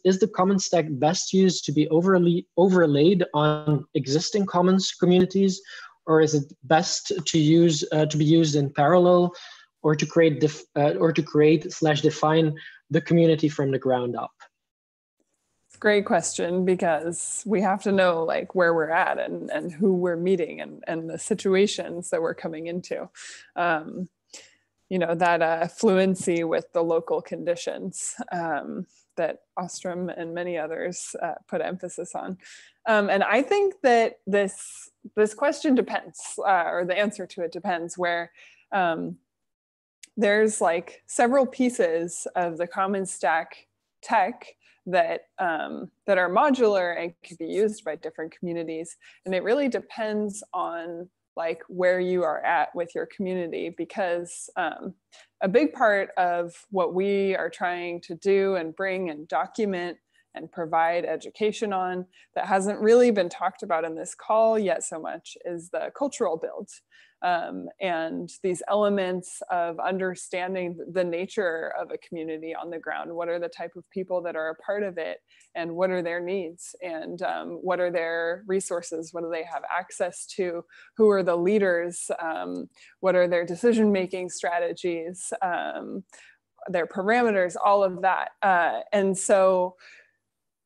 is the commons stack best used to be overlaid on existing commons communities, or is it best to use to be used in parallel, or to create define the community from the ground up? Great question, because we have to know like where we're at and who we're meeting and the situations that we're coming into. You know, that fluency with the local conditions that Ostrom and many others put emphasis on. And I think that this question depends, or the answer to it depends, where there's like several pieces of the commons stack tech that that are modular and can be used by different communities. And it really depends on like where you are at with your community, because a big part of what we are trying to do and bring and document and provide education on that hasn't really been talked about in this call yet so much is the cultural build. And these elements of understanding the nature of a community on the ground. What are the type of people that are a part of it, and what are their needs, and what are their resources? What do they have access to? Who are the leaders? What are their decision-making strategies? Their parameters, all of that. And so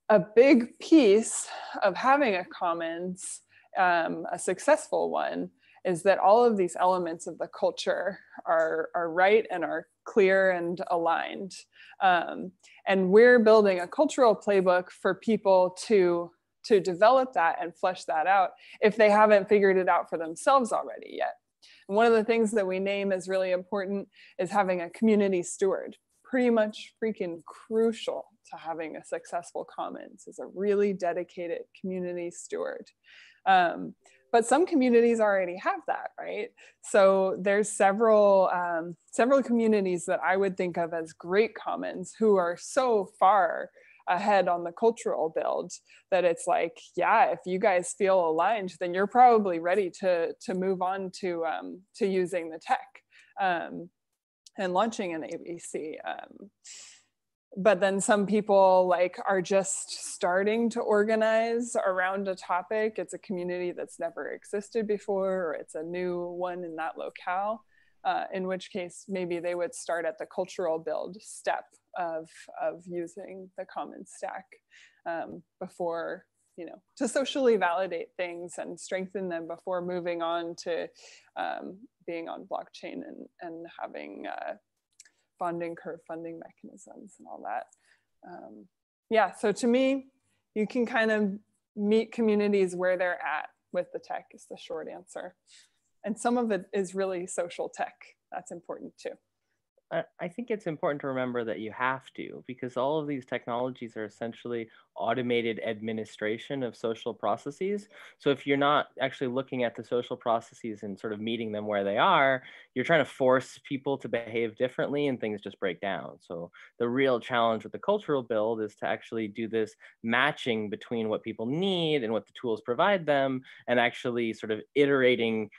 a big piece of having a commons, a successful one, is that all of these elements of the culture are right and are clear and aligned. And we're building a cultural playbook for people to develop that and flesh that out if they haven't figured it out for themselves already yet. And one of the things that we name as really important is having a community steward. Pretty much freaking crucial to having a successful commons is a really dedicated community steward. But some communities already have that, right? So there's several communities that I would think of as great commons who are so far ahead on the cultural build that it's like, yeah, if you guys feel aligned, then you're probably ready to move on to using the tech and launching an ABC. But then some people like are just starting to organize around a topic. It's a community that's never existed before, or it's a new one in that locale, in which case maybe they would start at the cultural build step of using the commons stack before, you know, to socially validate things and strengthen them before moving on to being on blockchain and having bonding curve funding mechanisms and all that. Yeah, so to me, you can kind of meet communities where they're at with the tech is the short answer. And some of it is really social tech. That's important too. I think it's important to remember that you have to, because all of these technologies are essentially automated administration of social processes. So if you're not actually looking at the social processes and sort of meeting them where they are, you're trying to force people to behave differently and things just break down. So the real challenge with the cultural build is to actually do this matching between what people need and what the tools provide them, and actually sort of iterating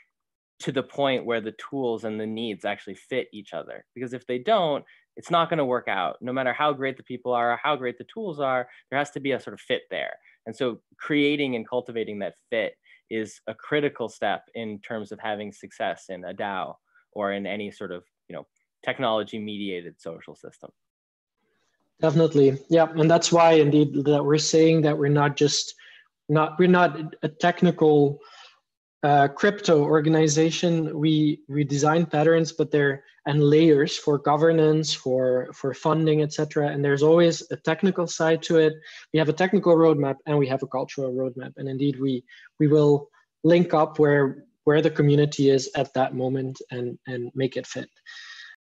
to the point where the tools and the needs actually fit each other. Because if they don't, it's not going to work out. No matter how great the people are, or how great the tools are, there has to be a sort of fit there. And so creating and cultivating that fit is a critical step in terms of having success in a DAO or in any sort of, you know, technology mediated social system. Definitely. Yeah. And that's why indeed that we're saying that we're not a technical crypto organization. We design patterns, but they're and layers for governance, for funding, etc. And there's always a technical side to it. We have a technical roadmap and we have a cultural roadmap. And indeed, we will link up where the community is at that moment and make it fit.